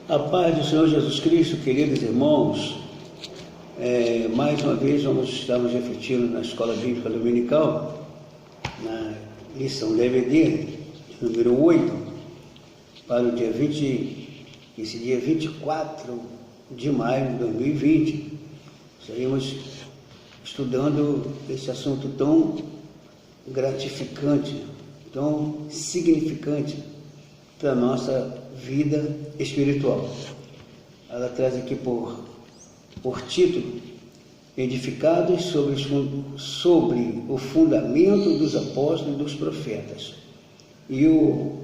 A paz do Senhor Jesus Cristo, queridos irmãos, mais uma vez estamos refletindo na Escola Bíblica Dominical, na lição DVD, número 8, para o dia 24 de maio de 2020. Estaremos estudando esse assunto tão gratificante, tão significante para a nossa vida espiritual. Ela traz aqui por título: Edificados sobre o fundamento dos apóstolos e dos profetas. E o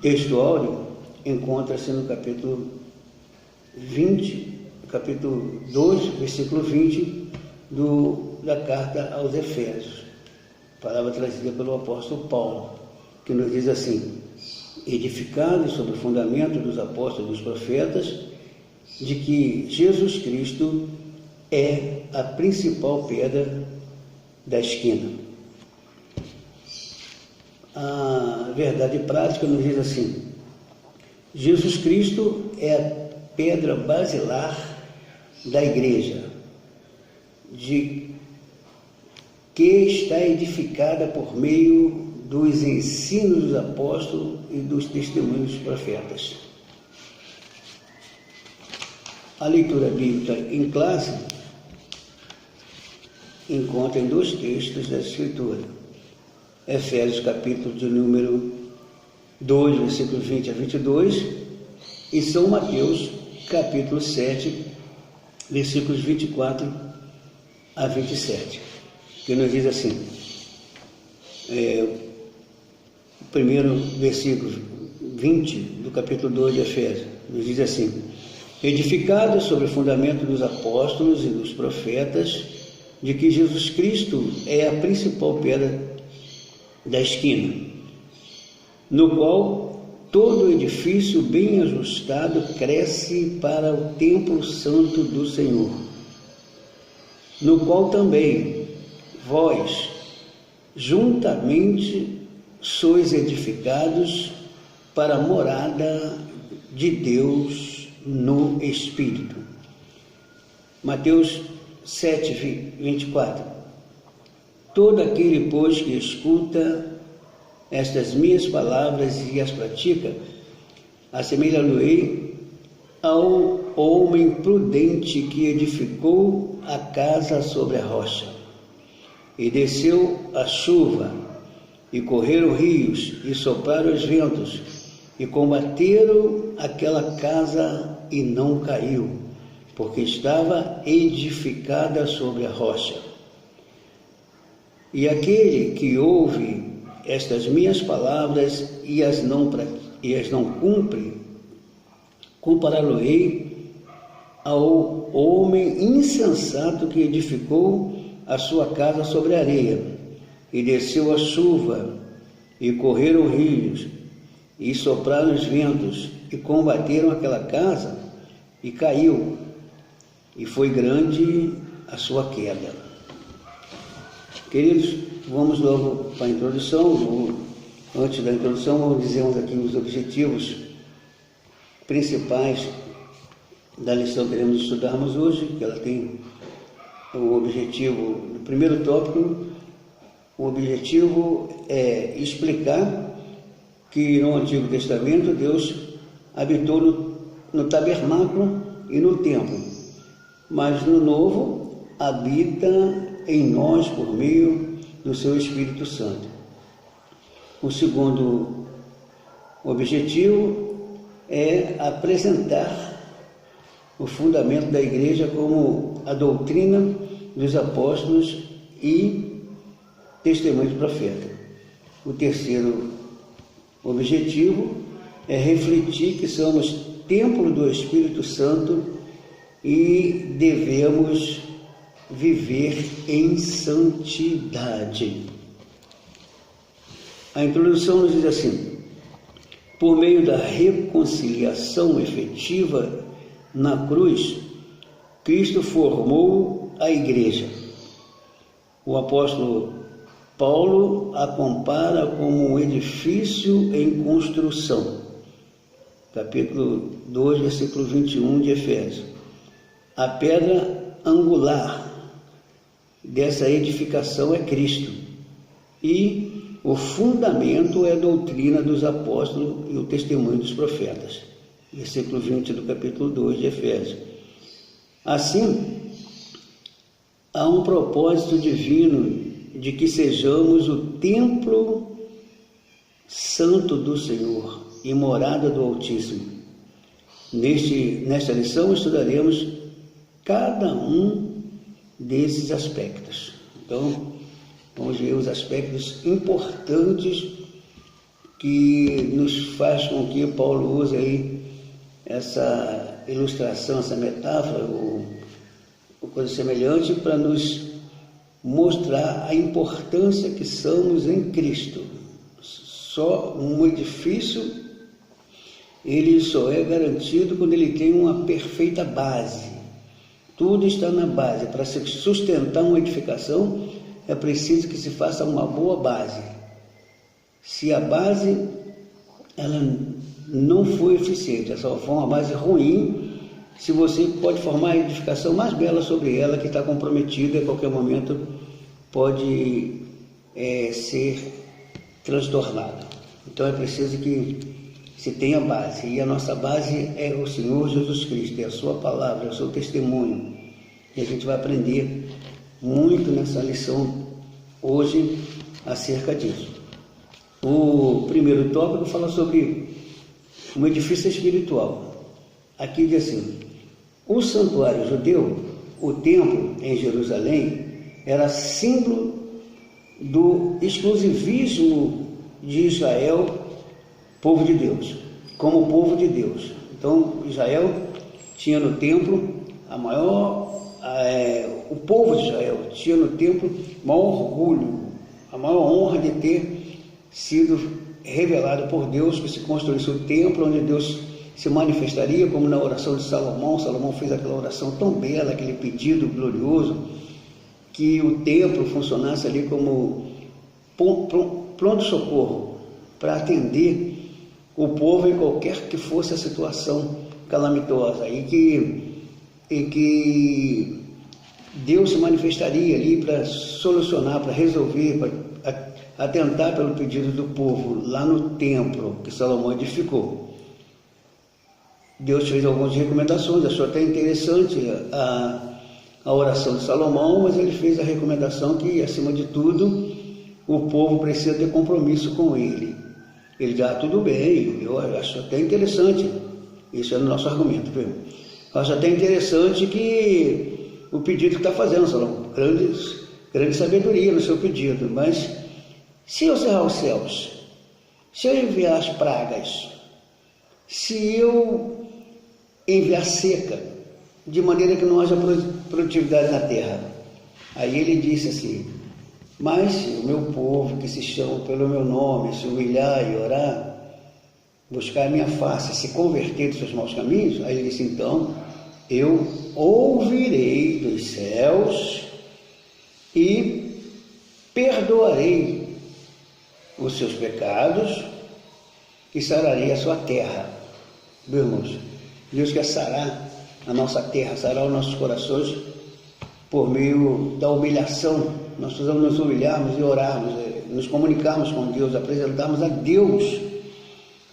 texto áureo encontra-se no capítulo 2, versículo 20 da carta aos Efésios, palavra trazida pelo apóstolo Paulo, que nos diz assim: edificados sobre o fundamento dos apóstolos e dos profetas, de que Jesus Cristo é a principal pedra da esquina. A verdade prática nos diz assim: Jesus Cristo é a pedra basilar da igreja, de que está edificada por meio dos ensinos dos apóstolos e dos testemunhos dos profetas. A leitura bíblica em classe encontra em dois textos da Escritura: Efésios capítulo de número 2, versículos 20 a 22, e São Mateus capítulo 7, versículos 24 a 27, que nos diz assim, o primeiro versículo 20 do capítulo 2 de Efésios, nos diz assim: edificados sobre o fundamento dos apóstolos e dos profetas, de que Jesus Cristo é a principal pedra da esquina, no qual todo edifício bem ajustado cresce para o templo santo do Senhor, no qual também vós juntamente sois edificados para a morada de Deus no Espírito. Mateus 7, 24. Todo aquele, pois, que escuta estas minhas palavras e as pratica, assemelha-lo-ei ao homem prudente que edificou a casa sobre a rocha. E desceu a chuva, e correram rios, e sopraram os ventos, e combateram aquela casa, e não caiu, porque estava edificada sobre a rocha. E aquele que ouve estas minhas palavras e as não cumpre, compará-lo-ei ao homem insensato que edificou a sua casa sobre a areia, e desceu a chuva, e correram rios, e sopraram os ventos, e combateram aquela casa, e caiu, e foi grande a sua queda. Queridos, vamos logo para a introdução. Antes da introdução, vamos dizer aqui os objetivos principais da lição que iremos estudarmos hoje, que ela tem o objetivo, no primeiro tópico, o objetivo é explicar que no Antigo Testamento Deus habitou no tabernáculo e no templo, mas no Novo habita em nós por meio do seu Espírito Santo. O segundo objetivo é apresentar o fundamento da igreja como a doutrina dos apóstolos e testemunhos do profeta. O terceiro objetivo é refletir que somos templo do Espírito Santo e devemos viver em santidade. A introdução nos diz assim: por meio da reconciliação efetiva na cruz, Cristo formou a igreja. O apóstolo Paulo a compara como um edifício em construção. capítulo 2, versículo 21 de Efésios. A pedra angular dessa edificação é Cristo, e o fundamento é a doutrina dos apóstolos e o testemunho dos profetas. Versículo 20 do capítulo 2 de Efésios. Assim, há um propósito divino de que sejamos o templo santo do Senhor e morada do Altíssimo. Nesta lição estudaremos cada um desses aspectos. Então, vamos ver os aspectos importantes que nos faz com que Paulo use aí essa ilustração, essa metáfora ou coisa semelhante para nos mostrar a importância que somos em Cristo. Só um edifício, ele só é garantido quando ele tem uma perfeita base. Tudo está na base. Para se sustentar uma edificação, é preciso que se faça uma boa base. Se a base ela não for eficiente, ela só for uma base ruim, se você pode formar a edificação mais bela sobre ela, que está comprometida, a qualquer momento pode ser transtornada. Então é preciso que se tenha base, e a nossa base é o Senhor Jesus Cristo, é a sua palavra, é o seu testemunho, e a gente vai aprender muito nessa lição hoje acerca disso. O primeiro tópico fala sobre um edifício espiritual. Aqui diz assim: o santuário judeu, o templo em Jerusalém, era símbolo do exclusivismo de Israel, povo de Deus, como povo de Deus. Então, Israel tinha no templo o povo de Israel tinha no templo o maior orgulho, a maior honra de ter sido revelado por Deus, que se construísse o templo onde Deus se manifestaria, como na oração de Salomão. Salomão fez aquela oração tão bela, aquele pedido glorioso, que o templo funcionasse ali como pronto-socorro para atender o povo em qualquer que fosse a situação calamitosa, e que Deus se manifestaria ali para solucionar, para resolver, para atentar pelo pedido do povo lá no templo que Salomão edificou. Deus fez algumas recomendações, achou até interessante a oração de Salomão, mas ele fez a recomendação que, acima de tudo, o povo precisa ter compromisso com ele. Ele diz: tudo bem, eu acho até interessante, isso é o nosso argumento, viu? Eu acho até interessante que o pedido que está fazendo, Salomão, grande sabedoria no seu pedido, mas se eu cerrar os céus, se eu enviar as pragas, se eu enviar seca, de maneira que não haja produtividade na terra, aí ele disse assim: mas se o meu povo que se chama pelo meu nome se humilhar e orar, buscar a minha face, se converter dos seus maus caminhos, aí ele disse: então eu ouvirei dos céus e perdoarei os seus pecados e sararei a sua terra. Meus irmãos, Deus quer sarar a nossa terra, sarar os nossos corações por meio da humilhação. Nós precisamos nos humilharmos e orarmos, nos comunicarmos com Deus, apresentarmos a Deus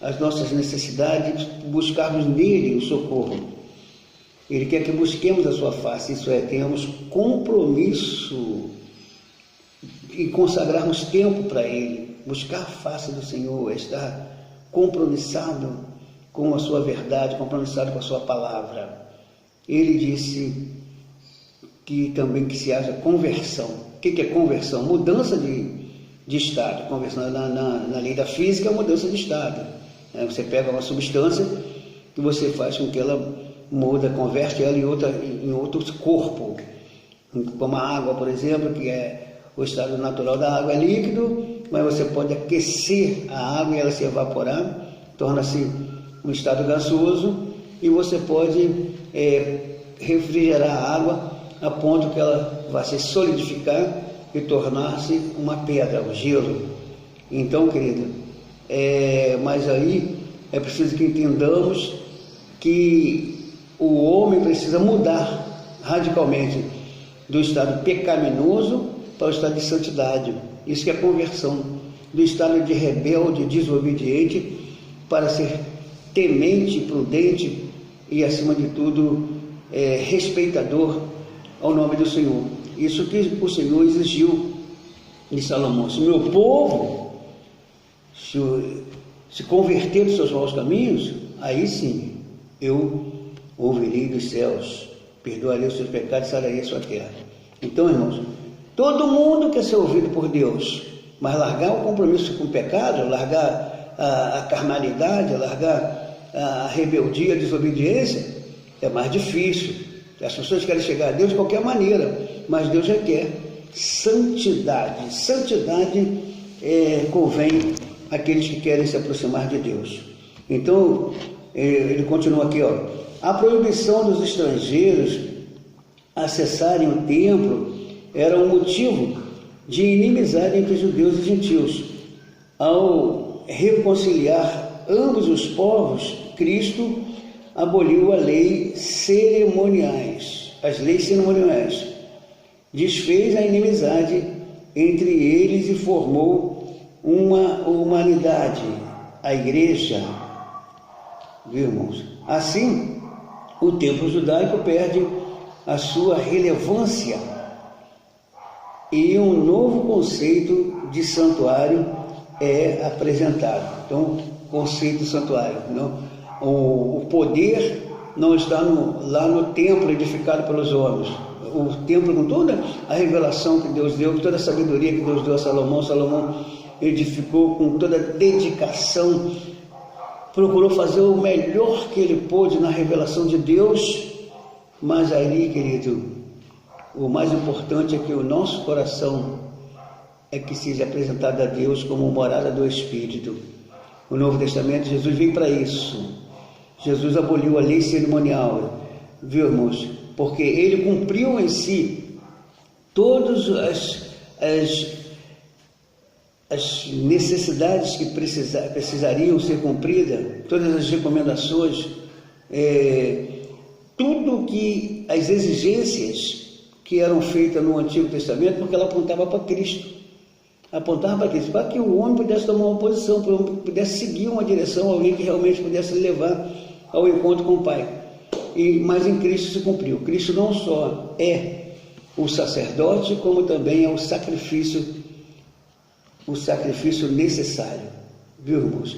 as nossas necessidades, buscarmos nele o socorro. Ele quer que busquemos a sua face, isso é, tenhamos compromisso e consagrarmos tempo para ele. Buscar a face do Senhor, estar compromissado com a sua verdade, compromissado com a sua palavra. Ele disse que também que se haja conversão. O que é conversão? Mudança de estado. Conversão na lei da física é mudança de estado. Você pega uma substância e você faz com que ela muda, converte ela em outro corpo. Como a água, por exemplo, que é o estado natural da água, é líquido, mas você pode aquecer a água e ela se evaporar, torna-se um estado gasoso, e você pode refrigerar a água a ponto que ela vai se solidificar e tornar-se uma pedra, um gelo. Então, querido, mas aí é preciso que entendamos que o homem precisa mudar radicalmente do estado pecaminoso para o estado de santidade. Isso que é conversão, do estado de rebelde, desobediente, para ser temente, prudente e, acima de tudo, respeitador ao nome do Senhor. Isso que o Senhor exigiu de Salomão: se meu povo se converter dos seus maus caminhos, aí sim eu ouvirei dos céus, perdoarei os seus pecados e sararei a sua terra. Então, irmãos, todo mundo quer ser ouvido por Deus, mas largar o compromisso com o pecado, largar a carnalidade, largar a rebeldia, a desobediência, é mais difícil. As pessoas querem chegar a Deus de qualquer maneira, mas Deus requer santidade. Santidade convém àqueles que querem se aproximar de Deus. Então, ele continua aqui, ó: a proibição dos estrangeiros acessarem o templo era um motivo de inimizade entre judeus e gentios. Ao reconciliar ambos os povos, Cristo aboliu as leis cerimoniais, desfez a inimizade entre eles e formou uma humanidade, a igreja. Viu, irmãos? Assim, o templo judaico perde a sua relevância e um novo conceito de santuário é apresentado. Então, conceito de santuário, não? O poder não está lá no templo edificado pelos homens. O templo, com toda a revelação que Deus deu, com toda a sabedoria que Deus deu a Salomão, Salomão edificou com toda a dedicação, procurou fazer o melhor que ele pôde na revelação de Deus. Mas aí, querido, o mais importante é que o nosso coração é que seja apresentado a Deus como morada do Espírito. O Novo Testamento, Jesus veio para isso. Jesus aboliu a lei cerimonial, viu, irmãos? Porque ele cumpriu em si todas as necessidades que precisariam ser cumpridas, todas as recomendações, tudo que as exigências que eram feitas no Antigo Testamento, porque ela apontava para Cristo. Apontava para Cristo, para que o homem pudesse tomar uma posição, para que o homem pudesse seguir uma direção, alguém que realmente pudesse levar ao encontro com o Pai. Mas em Cristo se cumpriu. Cristo não só é o sacerdote, como também é o sacrifício necessário, viu, irmãos?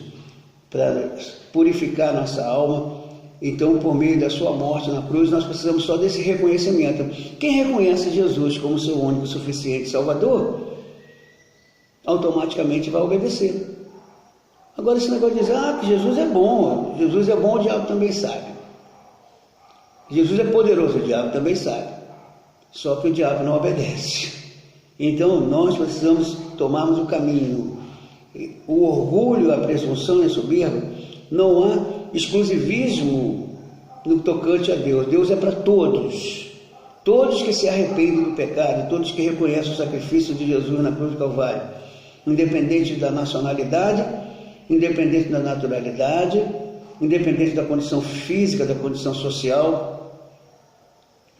Para purificar nossa alma. Então, por meio da sua morte na cruz, nós precisamos só desse reconhecimento. Quem reconhece Jesus como seu único, suficiente Salvador, automaticamente vai obedecer. Agora, esse negócio de dizer, que Jesus é bom, o diabo também sabe. Jesus é poderoso, o diabo também sabe. Só que o diabo não obedece. Então, nós precisamos tomarmos o caminho. O orgulho, a presunção e a soberba, não há exclusivismo no tocante a Deus. Deus é para todos. Todos que se arrependem do pecado, todos que reconhecem o sacrifício de Jesus na cruz do Calvário, independente da nacionalidade, independente da naturalidade, independente da condição física, da condição social,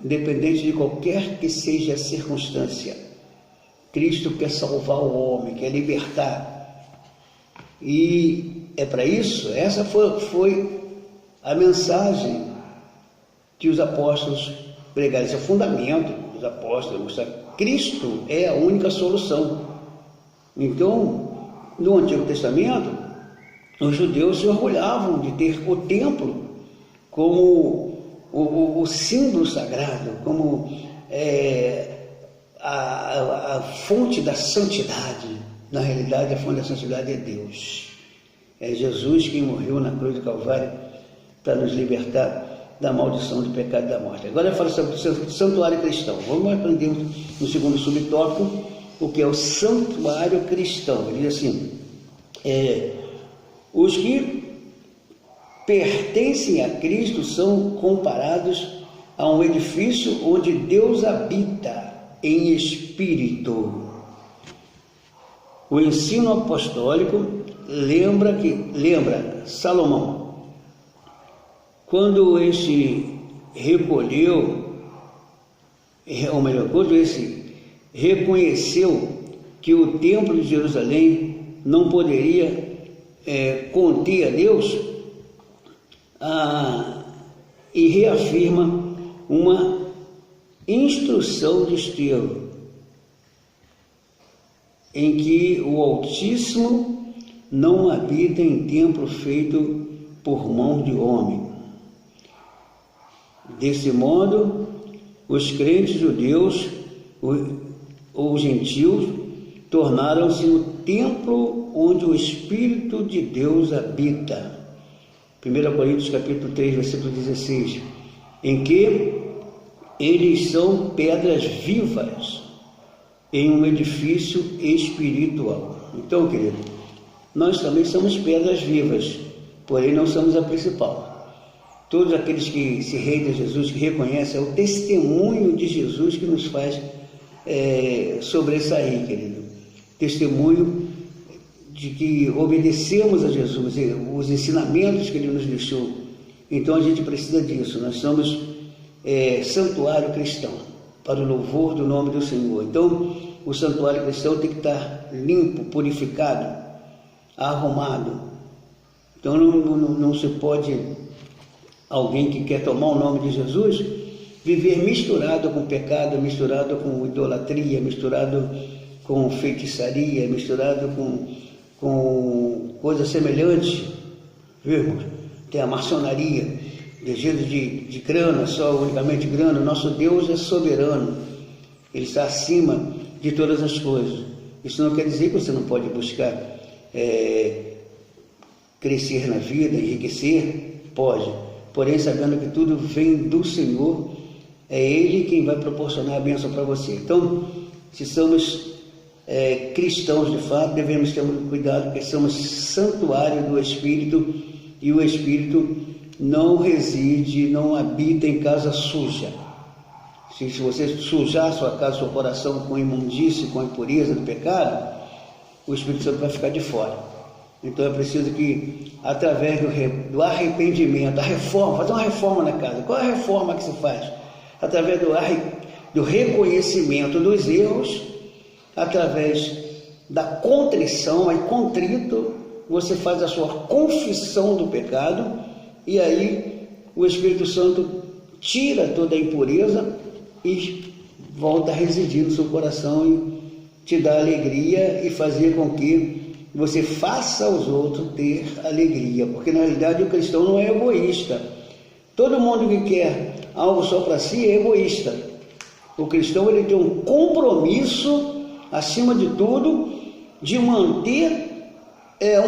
independente de qualquer que seja a circunstância. Cristo quer salvar o homem, quer libertar. E é para isso, essa foi a mensagem que os apóstolos pregaram. Esse é o fundamento dos apóstolos. Cristo é a única solução. Então, no Antigo Testamento, os judeus se orgulhavam de ter o templo como o símbolo sagrado, como a fonte da santidade. Na realidade, a fonte da santidade é Deus. É Jesus quem morreu na cruz do Calvário para nos libertar da maldição do pecado e da morte. Agora eu falo sobre o santuário cristão. Vamos aprender no segundo subtópico o que é o santuário cristão. Ele diz assim: os que pertencem a Cristo são comparados a um edifício onde Deus habita em espírito. O ensino apostólico lembra Salomão, quando este recolheu, ou melhor, quando esse reconheceu que o templo de Jerusalém não poderia conter a Deus, e reafirma uma instrução de Estevão, em que o Altíssimo não habita em templo feito por mão de homem. Desse modo, os crentes judeus ou gentios tornaram-se o templo onde o Espírito de Deus habita. 1 Coríntios capítulo 3, versículo 16, em que eles são pedras vivas em um edifício espiritual. Então, querido, nós também somos pedras vivas, porém não somos a principal. Todos aqueles que se rendem a Jesus, que reconhecem, é o testemunho de Jesus que nos faz sobressair, querido. Testemunho de que obedecemos a Jesus, os ensinamentos que Ele nos deixou. Então a gente precisa disso. Nós somos santuário cristão, para o louvor do nome do Senhor. Então o santuário cristão tem que estar limpo, purificado, arrumado. Então não se pode, alguém que quer tomar o nome de Jesus, viver misturado com pecado, misturado com idolatria, misturado com feitiçaria, misturado com coisas semelhantes, viu, irmãos? Tem a maçonaria, desejo de grana, só unicamente grana. Nosso Deus é soberano, Ele está acima de todas as coisas. Isso não quer dizer que você não pode buscar crescer na vida, enriquecer, pode, porém sabendo que tudo vem do Senhor, é Ele quem vai proporcionar a bênção para você. Então, se somos cristãos de fato, devemos ter muito cuidado, porque somos santuário do Espírito, e o Espírito não reside, não habita em casa suja. Se você sujar sua casa, seu coração com imundície, com impureza do pecado, o Espírito Santo vai ficar de fora. Então é preciso que, através do arrependimento, a reforma, fazer uma reforma na casa. Qual é a reforma que se faz? Através do reconhecimento dos erros, através da contrição, aí contrito, você faz a sua confissão do pecado, e aí o Espírito Santo tira toda a impureza e volta a residir no seu coração e te dá alegria e fazer com que você faça aos outros ter alegria, porque na realidade o cristão não é egoísta. Todo mundo que quer algo só para si é egoísta. O cristão, ele tem um compromisso, acima de tudo, de manter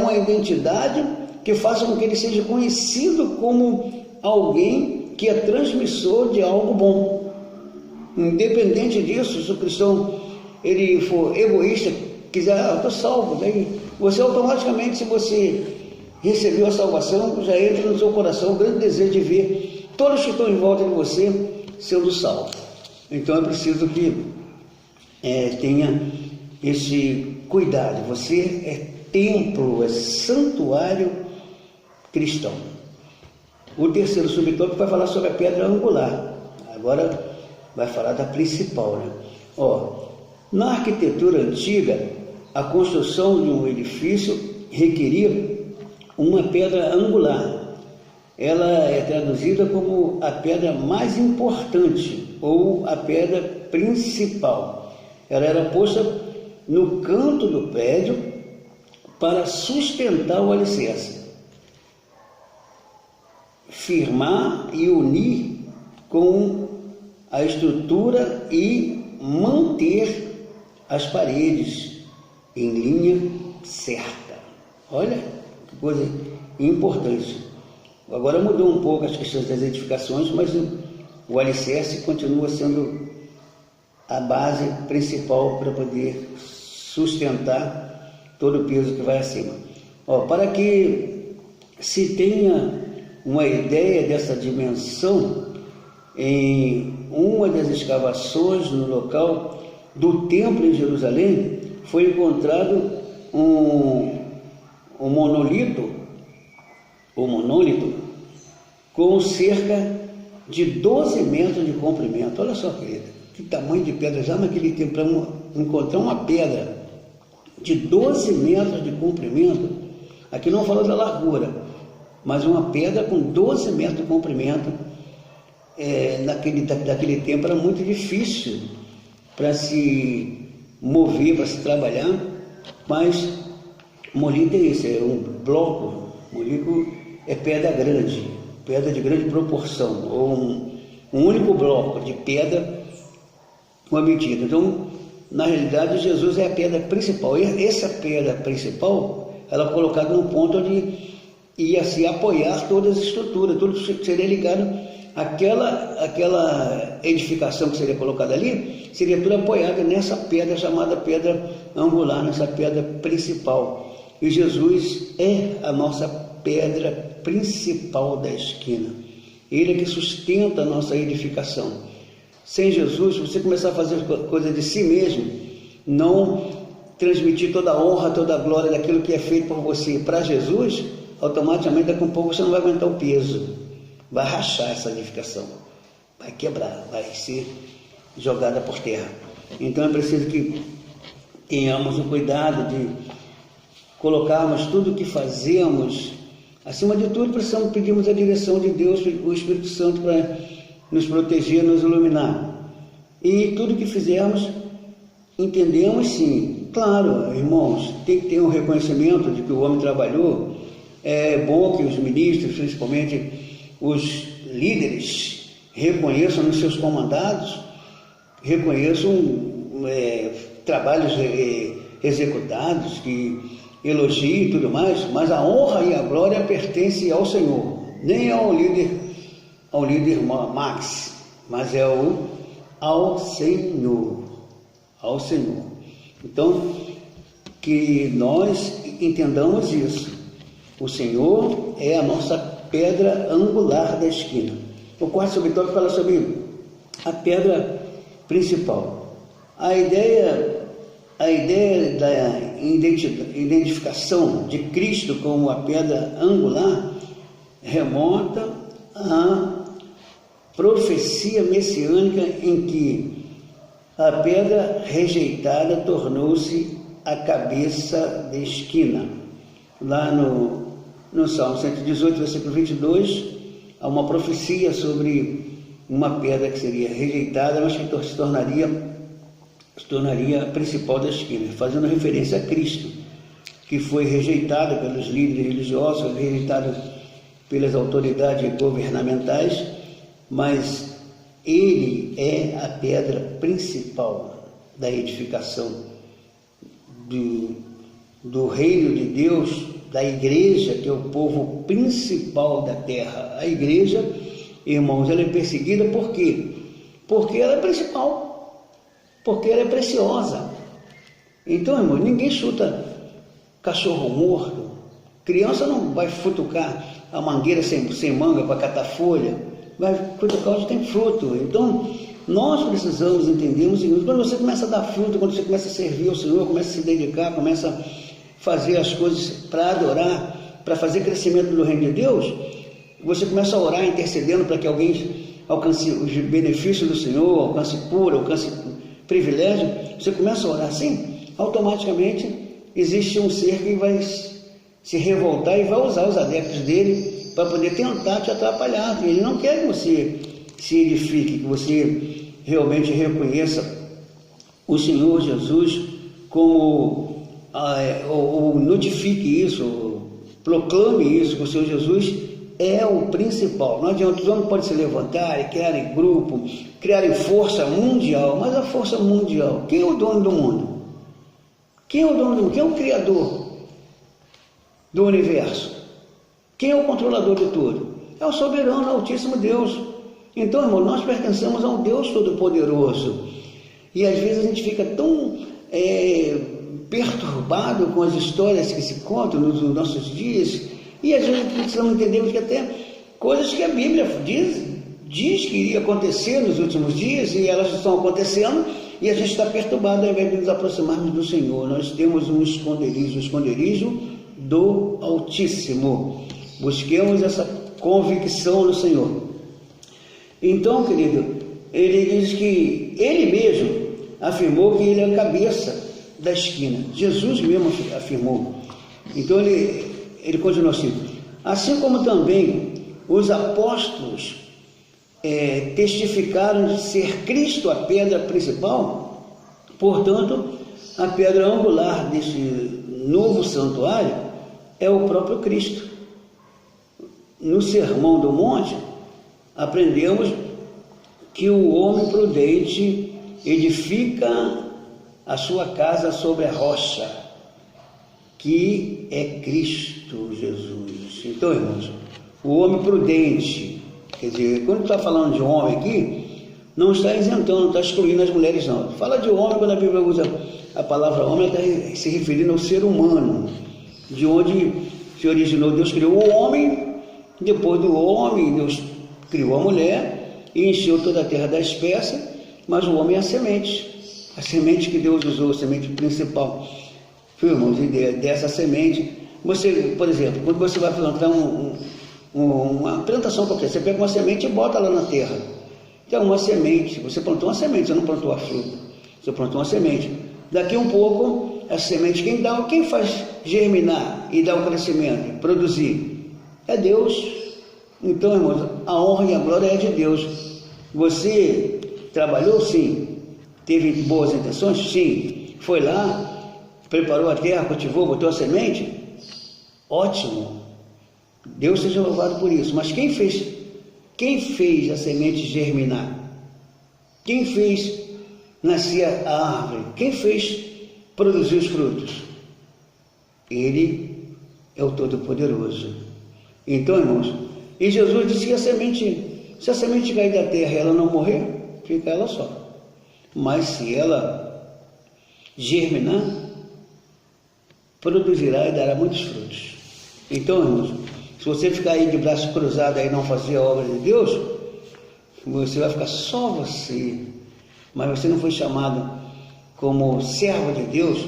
uma identidade que faça com que ele seja conhecido como alguém que é transmissor de algo bom. Independente disso, se o cristão ele for egoísta, quiser, estou salvo, daí você automaticamente, se você recebeu a salvação, já entra no seu coração o grande desejo de ver todos que estão em volta de você sendo salvos. Então é preciso que tenha esse cuidado. Você é templo, é santuário cristão. O terceiro subtópico vai falar sobre a pedra angular. Agora vai falar da principal, né? Na arquitetura antiga, a construção de um edifício requeria uma pedra angular. Ela é traduzida como a pedra mais importante ou a pedra principal. Ela era posta no canto do prédio para sustentar o alicerce, firmar e unir com a estrutura e manter as paredes em linha certa. Olha que coisa importante. Agora mudou um pouco as questões das edificações, mas o alicerce continua sendo a base principal para poder sustentar todo o peso que vai acima. Para que se tenha uma ideia dessa dimensão, em uma das escavações no local do templo em Jerusalém, foi encontrado um monolito ou monolito, com cerca de 12 metros de comprimento. Olha só, querida, que tamanho de pedra já naquele tempo, para encontrar uma pedra de 12 metros de comprimento. Aqui não falou da largura, mas uma pedra com 12 metros de comprimento, daquele tempo era muito difícil para se mover, para se trabalhar. Mas monolito é isso, é um bloco. Monolito é pedra grande, pedra de grande proporção, ou um único bloco de pedra com a medida. Então, na realidade, Jesus é a pedra principal. E essa pedra principal, ela é colocada num ponto onde ia se apoiar todas as estruturas, tudo seria ligado àquela edificação que seria colocada ali, seria tudo apoiado nessa pedra chamada pedra angular, nessa pedra principal. E Jesus é a nossa pedra principal da esquina. Ele é que sustenta a nossa edificação. Sem Jesus, se você começar a fazer coisa de si mesmo, não transmitir toda a honra, toda a glória daquilo que é feito por você para Jesus, automaticamente daqui a um pouco você não vai aguentar o peso, vai rachar essa edificação, vai quebrar, vai ser jogada por terra. Então é preciso que tenhamos o cuidado de colocarmos tudo o que fazemos. Acima de tudo, pedimos a direção de Deus, o Espírito Santo, para nos proteger, nos iluminar. E tudo que fizermos, entendemos sim. Claro, irmãos, tem que ter um reconhecimento de que o homem trabalhou. É bom que os ministros, principalmente os líderes, reconheçam nos seus comandados, reconheçam trabalhos executados, que elogiem e tudo mais, mas a honra e a glória pertencem ao Senhor, nem ao líder Max, mas é ao Senhor, ao Senhor. Então, que nós entendamos isso. O Senhor é a nossa pedra angular da esquina. O quarto subtópico fala sobre a pedra principal. A ideia da identificação de Cristo como a pedra angular remonta à profecia messiânica em que a pedra rejeitada tornou-se a cabeça de esquina. Lá no Salmo 118, versículo 22, há uma profecia sobre uma pedra que seria rejeitada, mas que se tornaria a principal da esquina, fazendo referência a Cristo, que foi rejeitado pelos líderes religiosos, rejeitado pelas autoridades governamentais, mas ele é a pedra principal da edificação do reino de Deus, da igreja, que é o povo principal da terra. A igreja, irmãos, ela é perseguida por quê? Porque ela é principal, porque ela é preciosa. Então, irmão, ninguém chuta cachorro morto. Criança não vai futucar a mangueira sem manga para catar folha, vai futucar onde tem fruto. Então, nós precisamos entendermos isso. Quando você começa a dar fruto, quando você começa a servir ao Senhor, começa a se dedicar, começa a fazer as coisas para adorar, para fazer crescimento do reino de Deus, você começa a orar intercedendo para que alguém alcance os benefícios do Senhor, alcance cura, alcance privilégio. Você começa a orar assim, automaticamente existe um ser que vai se revoltar e vai usar os adeptos dele para poder tentar te atrapalhar. Ele não quer que você se edifique, que você realmente reconheça o Senhor Jesus como ou notifique isso, ou proclame isso, que o Senhor Jesus é o principal. Não adianta, os homens podem se levantar e criarem grupo, criarem força mundial, mas a força mundial, quem é o dono do mundo? Quem é o dono do mundo? Quem é o criador do universo? Quem é o controlador de tudo? É o soberano, altíssimo Deus. Então, irmão, nós pertencemos a um Deus todo-poderoso. E às vezes a gente fica tão perturbado com as histórias que se contam nos nossos dias, e às vezes precisamos entender que até coisas que a Bíblia diz que iria acontecer nos últimos dias, e elas estão acontecendo, e a gente está perturbado ao invés de nos aproximarmos do Senhor. Nós temos um esconderijo do Altíssimo. Busquemos essa convicção no Senhor. Então, querido, ele diz que ele mesmo afirmou que ele é a cabeça da esquina. Jesus mesmo afirmou. Então ele continua assim como também os apóstolos testificaram de ser Cristo a pedra principal, portanto, a pedra angular desse novo santuário é o próprio Cristo. No Sermão do Monte, aprendemos que o homem prudente edifica a sua casa sobre a rocha, que é Cristo Jesus. Então, irmãos, o homem prudente, quer dizer, quando está falando de homem aqui, não está isentando, não está excluindo as mulheres, não. Fala de homem, quando a Bíblia usa a palavra homem, está se referindo ao ser humano, de onde se originou. Deus criou o homem, depois do homem, Deus criou a mulher e encheu toda a terra da espécie, mas o homem é a semente que Deus usou, a semente principal. Viu, irmãos, dessa semente, você, por exemplo, quando você vai plantar uma plantação qualquer, você pega uma semente e bota lá na terra. Então, uma semente, você plantou uma semente, você não plantou a fruta, você plantou uma semente. Daqui um pouco, a semente, quem faz germinar e dar o crescimento, produzir? É Deus. Então, irmãos, a honra e a glória é de Deus. Você trabalhou? Sim. Teve boas intenções? Sim. Foi lá, preparou a terra, cultivou, botou a semente? Ótimo. Deus seja louvado por isso. Mas quem fez a semente germinar? Quem fez nascer a árvore? Quem fez produzir os frutos? Ele é o Todo-Poderoso. Então, irmãos, e Jesus disse que se a semente cair da terra e ela não morrer, fica ela só. Mas se ela germinar, produzirá e dará muitos frutos. Então, irmãos, se você ficar aí de braço cruzado e não fazer a obra de Deus, você vai ficar só você. Mas você não foi chamado como servo de Deus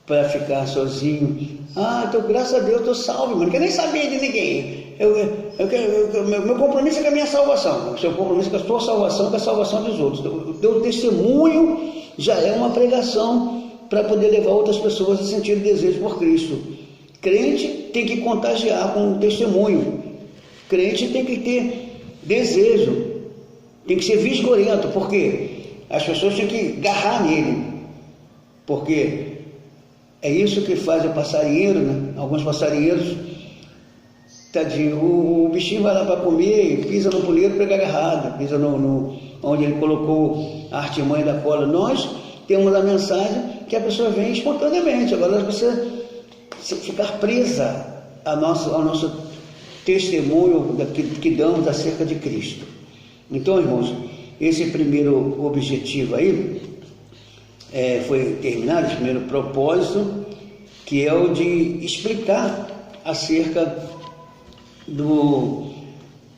para ficar sozinho. Então graças a Deus eu estou salvo, mano. Não quero nem saber de ninguém. Meu compromisso é com a minha salvação. O seu compromisso é com a sua salvação, com a salvação dos outros. O teu testemunho já é uma pregação para poder levar outras pessoas a sentir desejo por Cristo. Crente tem que contagiar com o testemunho. Crente tem que ter desejo. Tem que ser vigorento. Por quê? As pessoas têm que agarrar nele. Porque é isso que faz o passarinheiro, né? Alguns passarinheiros, tadinho, o bichinho vai lá para comer e pisa no puleiro, pega agarrado, pisa onde ele colocou a artimanha da cola. Nós temos a mensagem que a pessoa vem espontaneamente. Agora você ficar presa ao nosso testemunho que damos acerca de Cristo. Então, irmãos, esse primeiro objetivo aí foi terminado, esse primeiro propósito, que é o de explicar acerca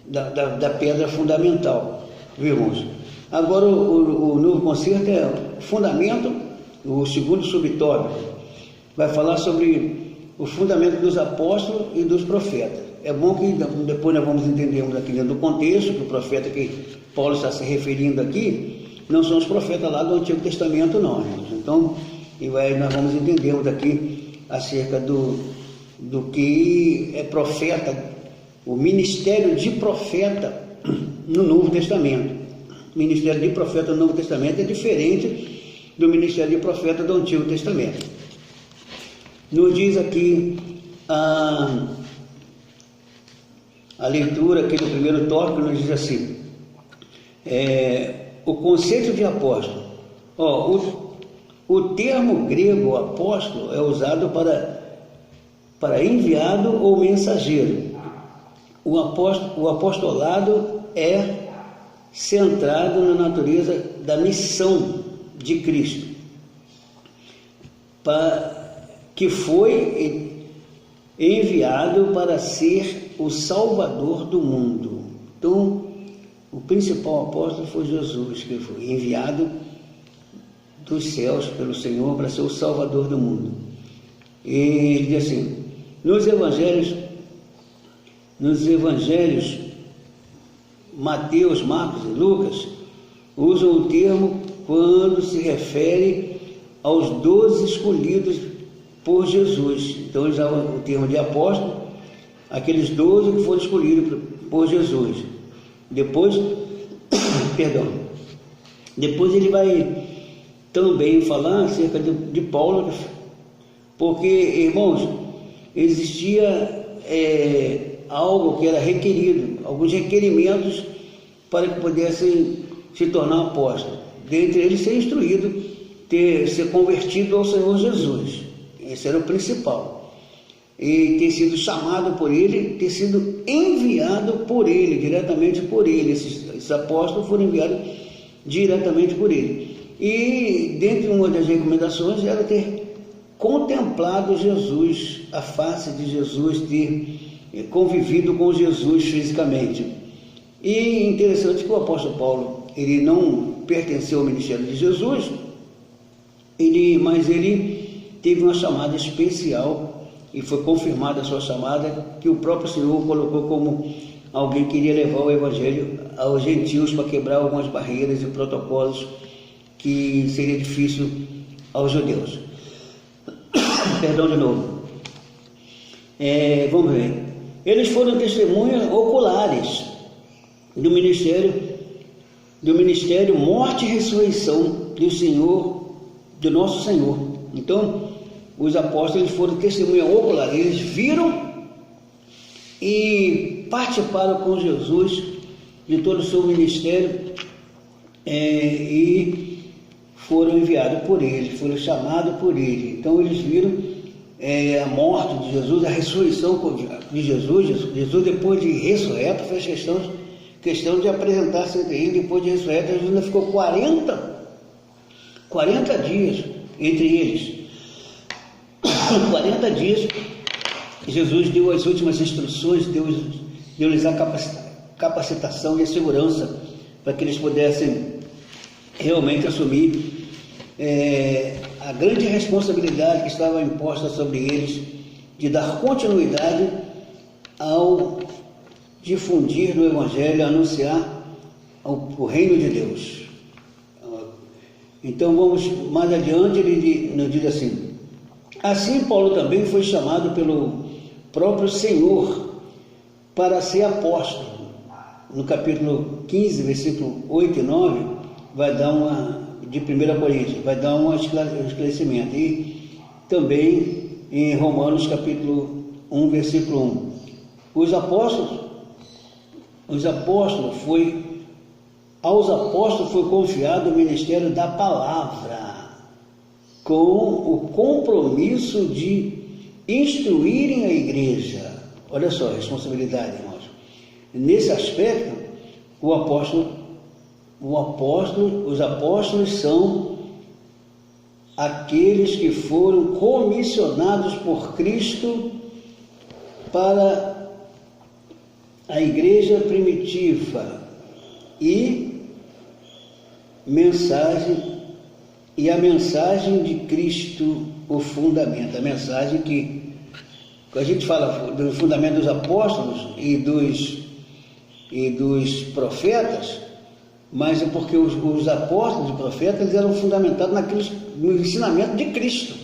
da pedra fundamental, viu, irmãos? Agora o novo concerto é o fundamento, o segundo subtópico, vai falar sobre o fundamento dos apóstolos e dos profetas. É bom que depois nós vamos entendermos aqui dentro do contexto que o profeta que Paulo está se referindo aqui não são os profetas lá do Antigo Testamento, não, irmãos. Então, nós vamos entendermos aqui acerca do que é profeta, o ministério de profeta no Novo Testamento. O ministério de profeta no Novo Testamento é diferente do ministério de profeta do Antigo Testamento. Nos diz aqui a leitura aqui do primeiro tópico, nos diz assim, o conceito de apóstolo. O termo grego apóstolo é usado para enviado ou mensageiro. O apostolado é centrado na natureza da missão de Cristo, que foi enviado para ser o Salvador do mundo. Então, o principal apóstolo foi Jesus, que foi enviado dos céus pelo Senhor para ser o Salvador do mundo. E ele diz assim, nos evangelhos nos evangelhos Mateus, Marcos e Lucas, usam o termo quando se refere aos 12 escolhidos por Jesus. Então eles usam o termo de apóstolo, aqueles 12 que foram escolhidos por Jesus. Depois, depois ele vai também falar acerca de Paulo, porque, irmãos, existia algo que era requerido, alguns requerimentos para que pudessem se tornar apóstolo. Dentre eles, ser instruído, ser convertido ao Senhor Jesus. Esse era o principal. E ter sido chamado por ele, ter sido enviado por ele, diretamente por ele. Esses apóstolos foram enviados diretamente por ele. E dentre uma das recomendações era ter contemplado Jesus, a face de Jesus, ter convivido com Jesus fisicamente. E interessante que o apóstolo Paulo, ele não pertenceu ao ministério de Jesus, mas ele teve uma chamada especial e foi confirmada a sua chamada, que o próprio Senhor colocou como alguém que iria levar o evangelho aos gentios para quebrar algumas barreiras e protocolos que seria difícil aos judeus. Perdão de novo. Vamos ver. Eles foram testemunhas oculares do ministério morte e ressurreição do nosso Senhor. Então, os apóstolos foram testemunhas oculares, eles viram e participaram com Jesus de todo o seu ministério e foram enviados por ele, foram chamados por ele. Então eles viram a morte de Jesus, a ressurreição de Jesus. Jesus, depois de ressurreto, fez questão de apresentar-se entre ele. Depois de ressurreto, Jesus ainda ficou 40 dias entre eles. 40 dias, Jesus deu as últimas instruções, deu-lhes a capacitação e a segurança para que eles pudessem realmente assumir a grande responsabilidade que estava imposta sobre eles de dar continuidade ao difundir do Evangelho, anunciar o reino de Deus. Então vamos mais adiante, ele nos diz assim: assim Paulo também foi chamado pelo próprio Senhor para ser apóstolo. No capítulo 15, versículo 8 e 9, vai dar de 1 Coríntios, vai dar um esclarecimento. E também em Romanos capítulo 1, versículo 1. Aos apóstolos foi confiado o ministério da palavra, com o compromisso de instruírem a igreja. Olha só a responsabilidade, irmãos. Nesse aspecto, os apóstolos são aqueles que foram comissionados por Cristo para a igreja primitiva a mensagem de Cristo, o fundamento, a mensagem que a gente fala do fundamento dos apóstolos e dos profetas, mas é porque os apóstolos e profetas eles eram fundamentados no ensinamento de Cristo.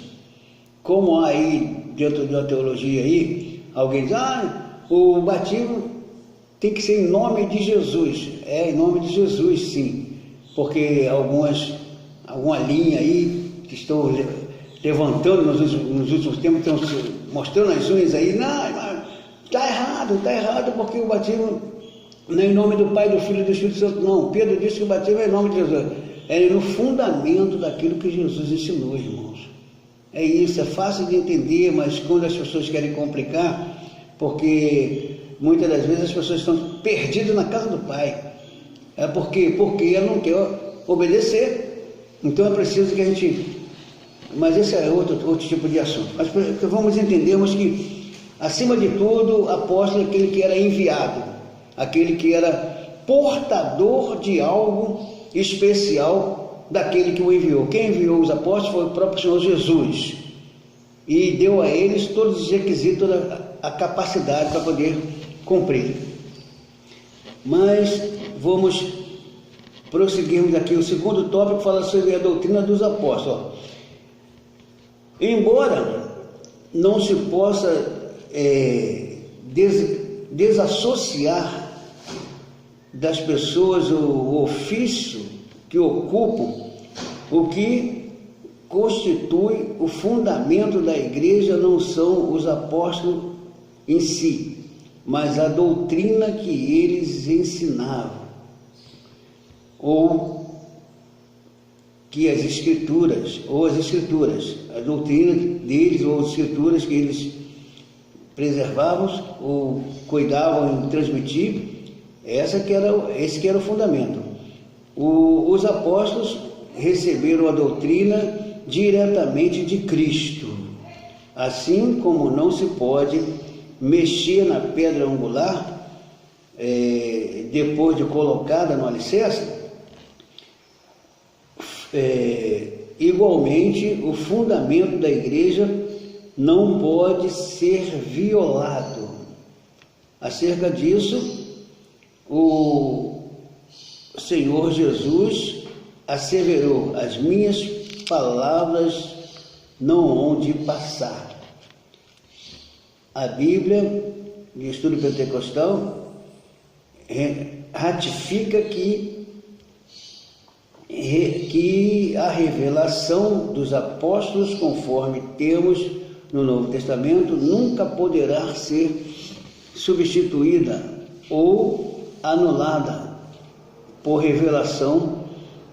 Como aí, dentro de uma teologia aí, alguém diz, o batismo tem que ser em nome de Jesus. Em nome de Jesus, sim, porque alguma linha aí que estou levantando nos últimos tempos, estão mostrando as unhas aí, está errado, porque o batismo não é em nome do Pai, do Filho e do Espírito Santo, não. Pedro disse que o batismo é em nome de Jesus. É no fundamento daquilo que Jesus ensinou, irmãos. É isso, é fácil de entender, mas quando as pessoas querem complicar, porque muitas das vezes as pessoas estão perdidas na casa do Pai. Porque ela não quer obedecer. Então é preciso que a gente... Mas esse é outro tipo de assunto. Mas vamos entendermos que, acima de tudo, apóstolo é aquele que era enviado, aquele que era portador de algo especial daquele que o enviou. Quem enviou os apóstolos foi o próprio Senhor Jesus. E deu a eles todos os requisitos, toda a capacidade para poder cumprir. Mas vamos prosseguirmos aqui. O segundo tópico fala sobre a doutrina dos apóstolos. Embora não se possa desassociar das pessoas o ofício que ocupam, o que constitui o fundamento da igreja não são os apóstolos em si, mas a doutrina que eles ensinavam, ou que as escrituras, a doutrina deles ou as escrituras que eles preservavam ou cuidavam em transmitir, esse que era o fundamento. Os apóstolos receberam a doutrina diretamente de Cristo, assim como não se pode mexer na pedra angular depois de colocada no alicerce. Igualmente, o fundamento da igreja não pode ser violado. Acerca disso, o Senhor Jesus asseverou: as minhas palavras não hão de passar. A Bíblia de Estudo Pentecostal ratifica que a revelação dos apóstolos, conforme temos no Novo Testamento, nunca poderá ser substituída ou anulada por revelação,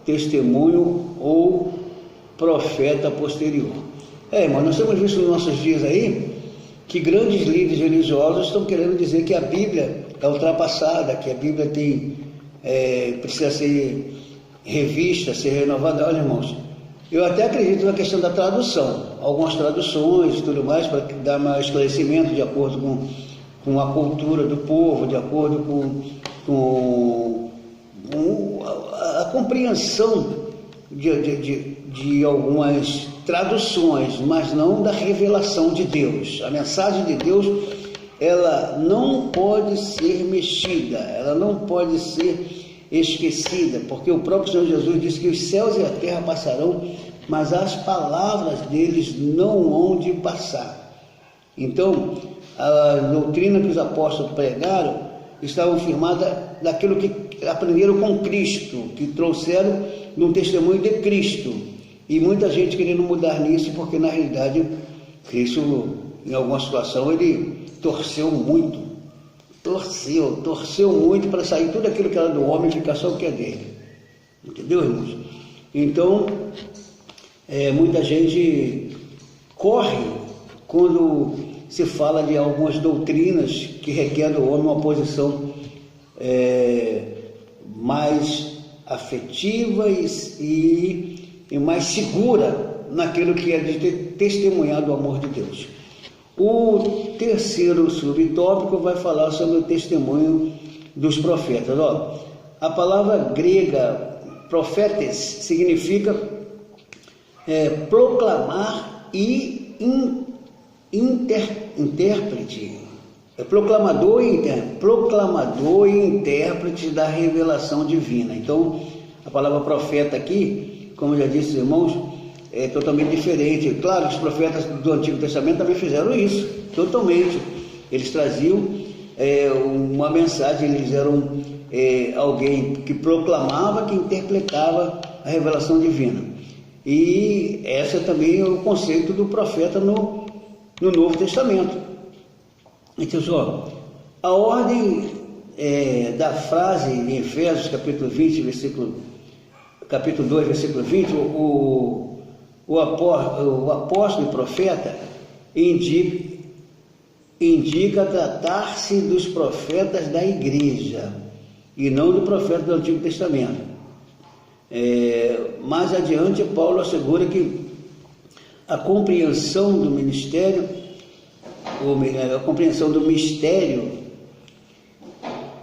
testemunho ou profeta posterior. Mas nós temos visto nos nossos dias aí que grandes líderes religiosos estão querendo dizer que a Bíblia é ultrapassada, que a Bíblia precisa ser revista, ser renovada. Olha, irmãos, eu até acredito na questão da tradução, algumas traduções e tudo mais, para dar mais esclarecimento de acordo com a cultura do povo, de acordo com a compreensão de algumas traduções, mas não da revelação de Deus. A mensagem de Deus, ela não pode ser mexida, ela não pode ser esquecida, porque o próprio Senhor Jesus disse que os céus e a terra passarão, mas as palavras deles não hão de passar. Então, a doutrina que os apóstolos pregaram estava firmada daquilo que aprenderam com Cristo, que trouxeram no testemunho de Cristo. E muita gente querendo mudar nisso, porque na realidade Cristo, em alguma situação, ele torceu muito para sair tudo aquilo que era do homem e ficar só o que é dele. Entendeu, irmãos? Então, muita gente corre quando se fala de algumas doutrinas que requerem do homem uma posição mais afetiva e mais segura naquilo que é de testemunhar do amor de Deus. O terceiro subtópico vai falar sobre o testemunho dos profetas. A palavra grega profetes significa proclamar e intérprete. Proclamador e intérprete da revelação divina. Então, a palavra profeta aqui, como já disse, irmãos, é totalmente diferente. Claro que os profetas do Antigo Testamento também fizeram isso, totalmente. Eles traziam uma mensagem, eles eram alguém que proclamava, que interpretava a revelação divina. E esse também é o conceito do profeta no Novo Testamento. Então, a ordem da frase em Efésios, capítulo 2, versículo 20, o apóstolo e profeta indica tratar-se dos profetas da igreja e não do profeta do Antigo Testamento. Mais adiante, Paulo assegura que a compreensão do ministério, a compreensão do mistério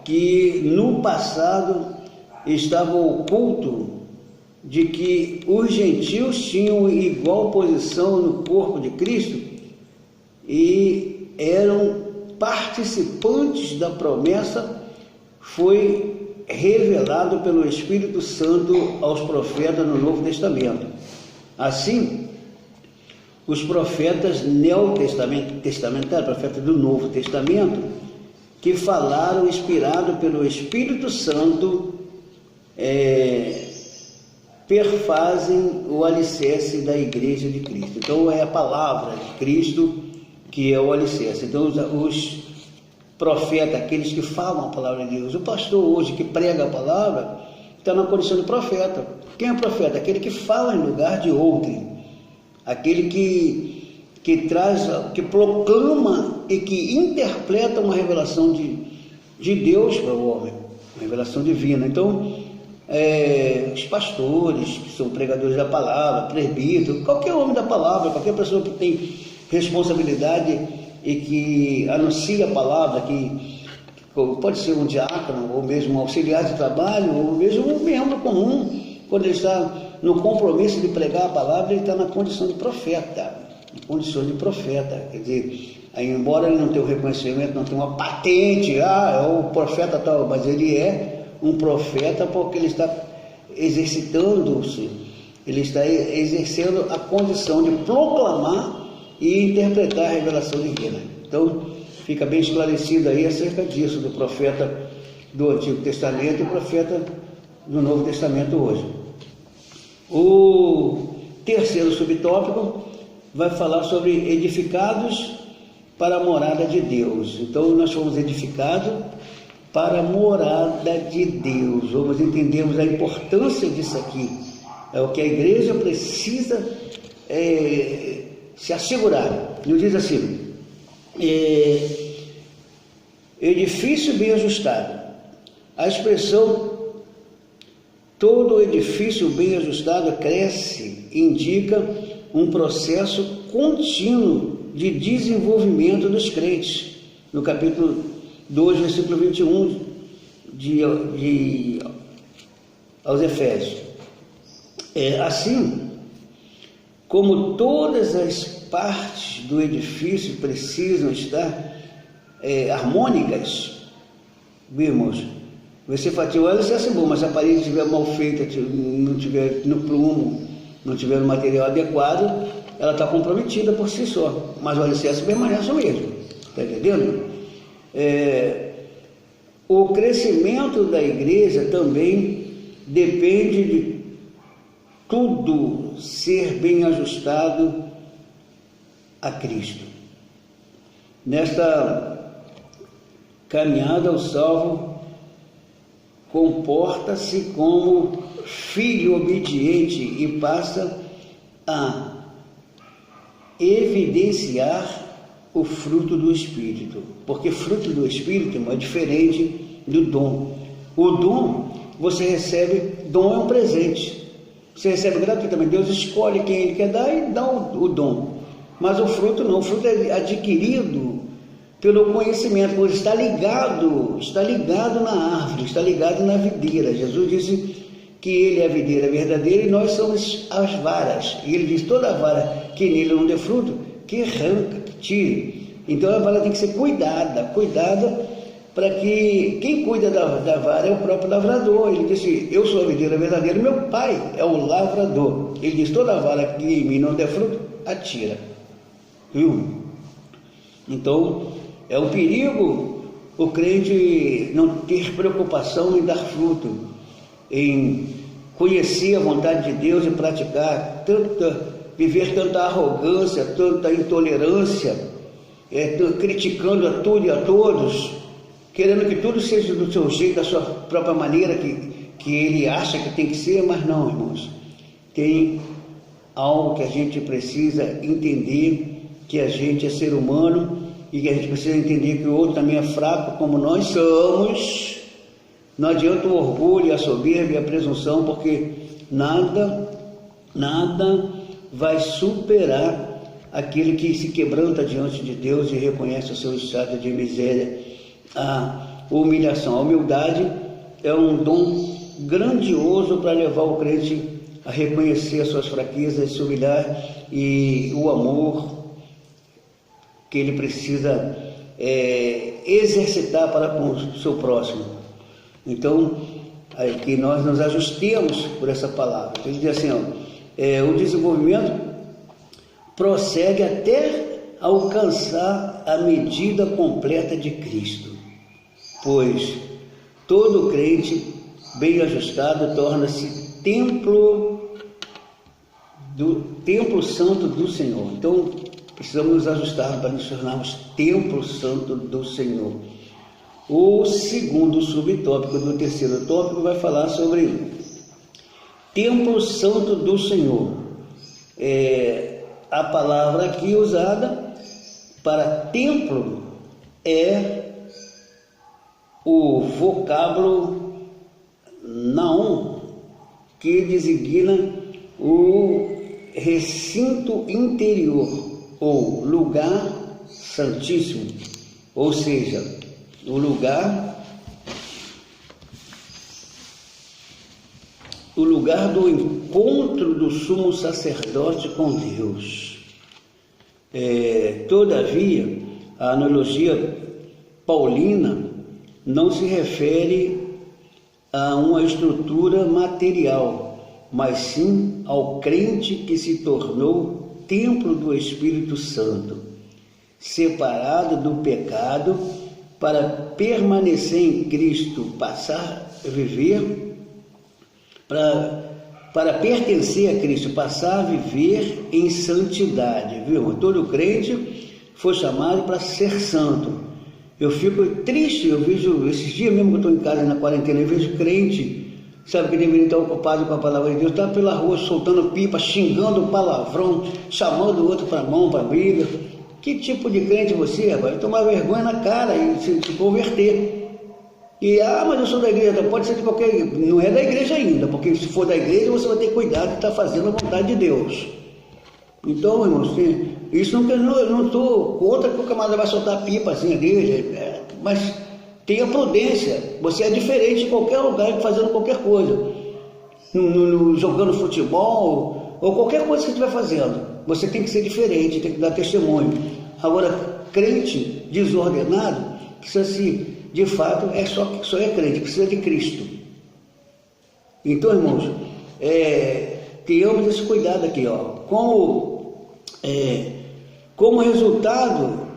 que no passado estava oculto, de que os gentios tinham igual posição no corpo de Cristo e eram participantes da promessa foi revelado pelo Espírito Santo aos profetas no Novo Testamento. Assim, os profetas neotestamentários, profetas do Novo Testamento, que falaram inspirado pelo Espírito Santo, perfazem o alicerce da Igreja de Cristo. Então é a palavra de Cristo que é o alicerce. Então os profetas, aqueles que falam a palavra de Deus, o pastor hoje que prega a palavra, está na condição de profeta. Quem é profeta? Aquele que fala em lugar de outrem, aquele que traz, que proclama e que interpreta uma revelação de Deus para o homem, uma revelação divina. Então, os pastores, que são pregadores da palavra, presbítero, qualquer homem da palavra, qualquer pessoa que tem responsabilidade e que anuncia a palavra, que pode ser um diácono, ou mesmo um auxiliar de trabalho, ou mesmo um membro comum, quando ele está no compromisso de pregar a palavra, ele está na condição de profeta, quer dizer, aí, embora ele não tenha um reconhecimento, não tenha uma patente, é o profeta tal, mas ele é um profeta porque ele está exercitando-se, ele está exercendo a condição de proclamar e interpretar a revelação divina. Então, fica bem esclarecido aí acerca disso, do profeta do Antigo Testamento e o profeta do Novo Testamento hoje. O terceiro subtópico vai falar sobre edificados para a morada de Deus. Então, nós fomos edificados para a morada de Deus. Vamos entendermos a importância disso aqui. É o que a igreja precisa se assegurar. Nos diz assim, edifício bem ajustado. A expressão todo edifício bem ajustado cresce, indica um processo contínuo de desenvolvimento dos crentes. No capítulo 2, versículo 21 aos Efésios. Assim, como todas as partes do edifício precisam estar harmônicas, irmãos, você fatiou ela, se é bom, mas se a parede estiver mal feita, não tiver no prumo, não tiver no material adequado, ela está comprometida por si só, mas o alicerce permanece o mesmo, está entendendo? O crescimento da igreja também depende de tudo ser bem ajustado a Cristo. Nesta caminhada, o salvo comporta-se como filho obediente e passa a evidenciar o fruto do Espírito, porque fruto do Espírito é diferente do dom. O dom, você recebe, dom é um presente, você recebe gratuitamente, Deus escolhe quem Ele quer dar e dá o dom, mas o fruto não, o fruto é adquirido pelo conhecimento, pois está ligado na árvore, está ligado na videira. Jesus disse que Ele é a videira verdadeira e nós somos as varas, e Ele diz, toda vara que nele não dê fruto, que arranca, que tire. Então a vara tem que ser cuidada para que quem cuida da vara é o próprio lavrador. Ele disse, eu sou a videira verdadeira, meu pai é o lavrador. Ele diz, toda vara que em mim não der fruto, atira. Viu? Então é um perigo o crente não ter preocupação em dar fruto, em conhecer a vontade de Deus e praticar, viver tanta arrogância, tanta intolerância, criticando a tudo e a todos, querendo que tudo seja do seu jeito, da sua própria maneira, que ele acha que tem que ser, mas não, irmãos. Tem algo que a gente precisa entender, que a gente é ser humano e que a gente precisa entender que o outro também é fraco como nós somos. Não adianta o orgulho, a soberba e a presunção, porque nada vai superar aquele que se quebranta diante de Deus e reconhece o seu estado de miséria. A humilhação, a humildade é um dom grandioso para levar o crente a reconhecer as suas fraquezas, se humilhar, e o amor que ele precisa exercitar para com o seu próximo. Então, que nós nos ajustemos por essa palavra. Então, ele diz assim, o desenvolvimento prossegue até alcançar a medida completa de Cristo, pois todo crente bem ajustado torna-se templo santo do Senhor. Então, precisamos nos ajustar para nos tornarmos templo santo do Senhor. O segundo subtópico do terceiro tópico vai falar sobre templo santo do Senhor. A palavra aqui usada para templo é o vocábulo naum, que designa o recinto interior ou lugar santíssimo, ou seja, o lugar do encontro do sumo sacerdote com Deus. Todavia, a analogia paulina não se refere a uma estrutura material, mas sim ao crente que se tornou templo do Espírito Santo, separado do pecado para permanecer em Cristo, passar a viver, para pertencer a Cristo, passar a viver em santidade, viu? Todo crente foi chamado para ser santo. Eu fico triste, eu vejo, esses dias mesmo que eu estou em casa na quarentena, eu vejo crente, sabe, que deveria estar ocupado com a palavra de Deus, está pela rua soltando pipa, xingando palavrão, chamando o outro para a mão, para a briga. Que tipo de crente você é? Vai tomar vergonha na cara e se converter. Mas eu sou da igreja. Pode ser de qualquer... Não é da igreja ainda, porque se for da igreja você vai ter cuidado de estar fazendo a vontade de Deus. Então, irmãos, isso não estou contra que o camarada vai soltar pipa assim na igreja, mas tenha prudência. Você é diferente em qualquer lugar, fazendo qualquer coisa. Jogando futebol ou qualquer coisa que você estiver fazendo. Você tem que ser diferente, tem que dar testemunho. Agora, crente desordenado, precisa de fato, só é crente, precisa de Cristo. Então, irmãos, tenhamos esse cuidado aqui, como resultado,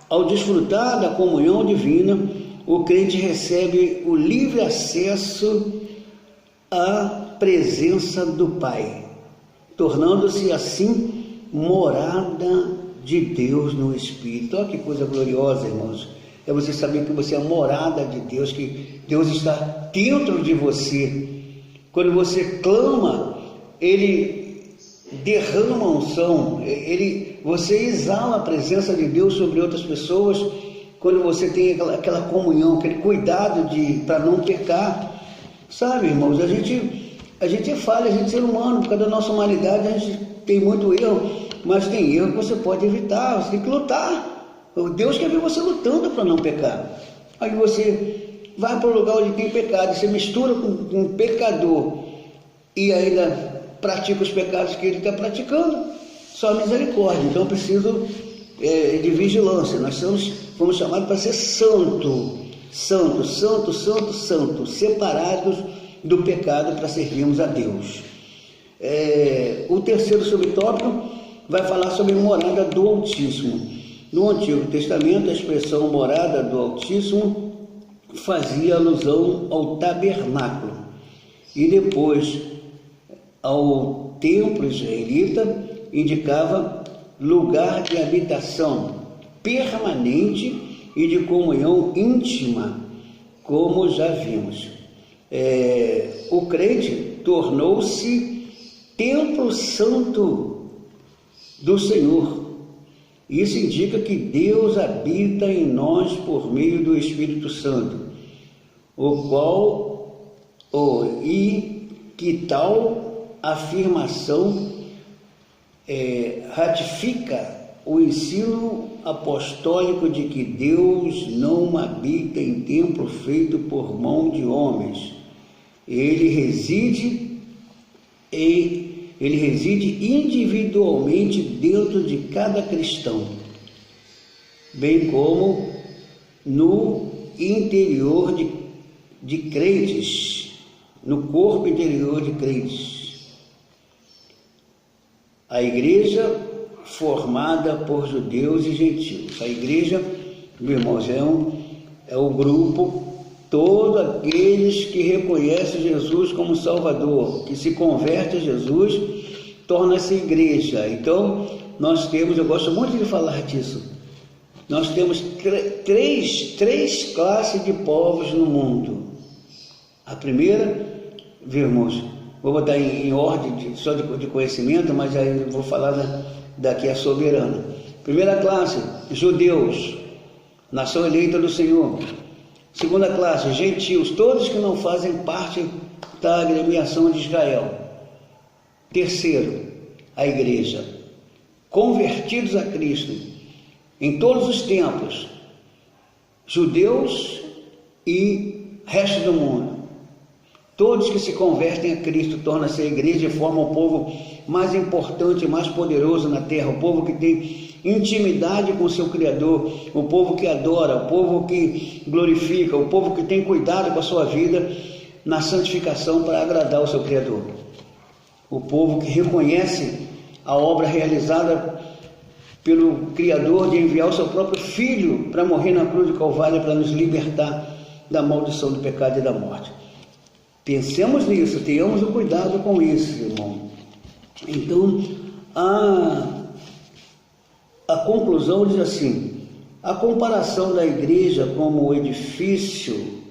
ao desfrutar da comunhão divina, o crente recebe o livre acesso à presença do Pai, tornando-se assim morada de Deus no Espírito. Olha que coisa gloriosa, irmãos. É você saber que você é a morada de Deus, que Deus está dentro de você. Quando você clama, Ele derrama unção, você exala a presença de Deus sobre outras pessoas. Quando você tem aquela comunhão, aquele cuidado para não pecar. Sabe, irmãos, a gente é falha, a gente é ser humano, por causa da nossa humanidade, a gente tem muito erro, mas tem erro que você pode evitar, você tem que lutar. Deus quer ver você lutando para não pecar. Aí você vai para o lugar onde tem pecado, você mistura com um pecador e ainda pratica os pecados que ele está praticando, só misericórdia. Então eu preciso de vigilância. Nós fomos chamados para ser santo, separados do pecado para servirmos a Deus. O terceiro subtópico vai falar sobre morada do Altíssimo. No Antigo Testamento, a expressão morada do Altíssimo fazia alusão ao tabernáculo e depois ao templo israelita indicava lugar de habitação permanente e de comunhão íntima, como já vimos. O crente tornou-se templo santo do Senhor. Isso indica que Deus habita em nós por meio do Espírito Santo, e que tal afirmação ratifica o ensino apostólico de que Deus não habita em templo feito por mão de homens. Ele reside individualmente dentro de cada cristão, bem como no interior de crentes, no corpo interior de crentes. A igreja formada por judeus e gentios. A igreja, meus irmãos, é o grupo, todos aqueles que reconhecem Jesus como Salvador, que se converte a Jesus, torna-se igreja. Então, nós temos, eu gosto muito de falar disso, nós temos três classes de povos no mundo. A primeira, irmãos, vou botar em ordem só de conhecimento, mas aí eu vou falar daqui a soberana. Primeira classe, judeus, nação eleita do Senhor. Segunda classe, gentios, todos que não fazem parte da agremiação de Israel. Terceiro, a igreja, convertidos a Cristo em todos os tempos, judeus e resto do mundo. Todos que se convertem a Cristo tornam-se a igreja e formam o povo mais importante, mais poderoso na terra, o povo que tem intimidade com o seu Criador, o povo que adora, o povo que glorifica, o povo que tem cuidado com a sua vida na santificação para agradar o seu Criador. O povo que reconhece a obra realizada pelo Criador de enviar o seu próprio Filho para morrer na cruz do Calvário para nos libertar da maldição do pecado e da morte. Pensemos nisso, tenhamos o cuidado com isso, irmão. Então, a conclusão diz assim: a comparação da igreja como edifício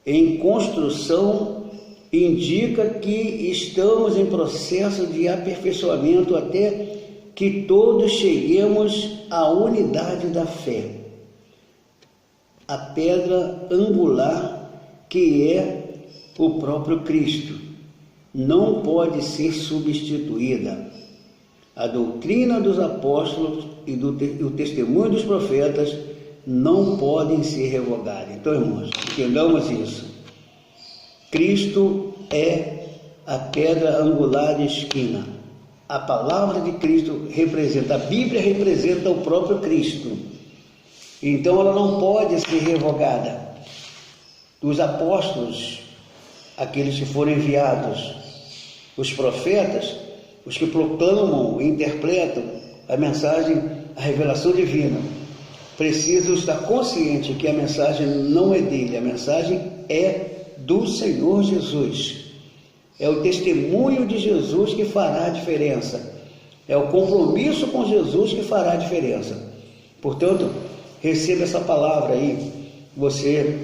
em construção indica que estamos em processo de aperfeiçoamento até que todos cheguemos à unidade da fé. A pedra angular que é o próprio Cristo não pode ser substituída. A doutrina dos apóstolos e o testemunho dos profetas não podem ser revogados. Então, irmãos, entendamos isso. Cristo é a pedra angular de esquina. A palavra de Cristo representa, a Bíblia representa o próprio Cristo. Então ela não pode ser revogada. Os apóstolos, aqueles que foram enviados, os profetas, os que proclamam e interpretam a mensagem, a revelação divina, precisam estar conscientes que a mensagem não é dele, a mensagem é do Senhor Jesus. É o testemunho de Jesus que fará a diferença. É o compromisso com Jesus que fará a diferença. Portanto, receba essa palavra aí. Você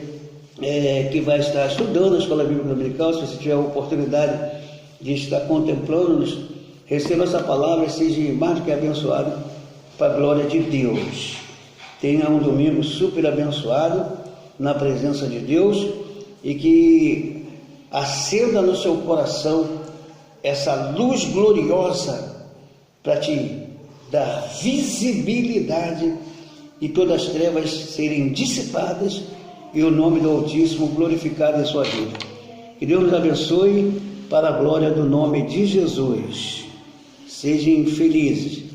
que vai estar estudando a Escola Bíblica Dominical, se você tiver a oportunidade de estar contemplando-nos, receba essa palavra e seja mais do que abençoado para a glória de Deus. Tenha um domingo super abençoado na presença de Deus e que acenda no seu coração essa luz gloriosa para te dar visibilidade e todas as trevas serem dissipadas e o nome do Altíssimo glorificado em sua vida. Que Deus nos abençoe para a glória do nome de Jesus. Sejam felizes.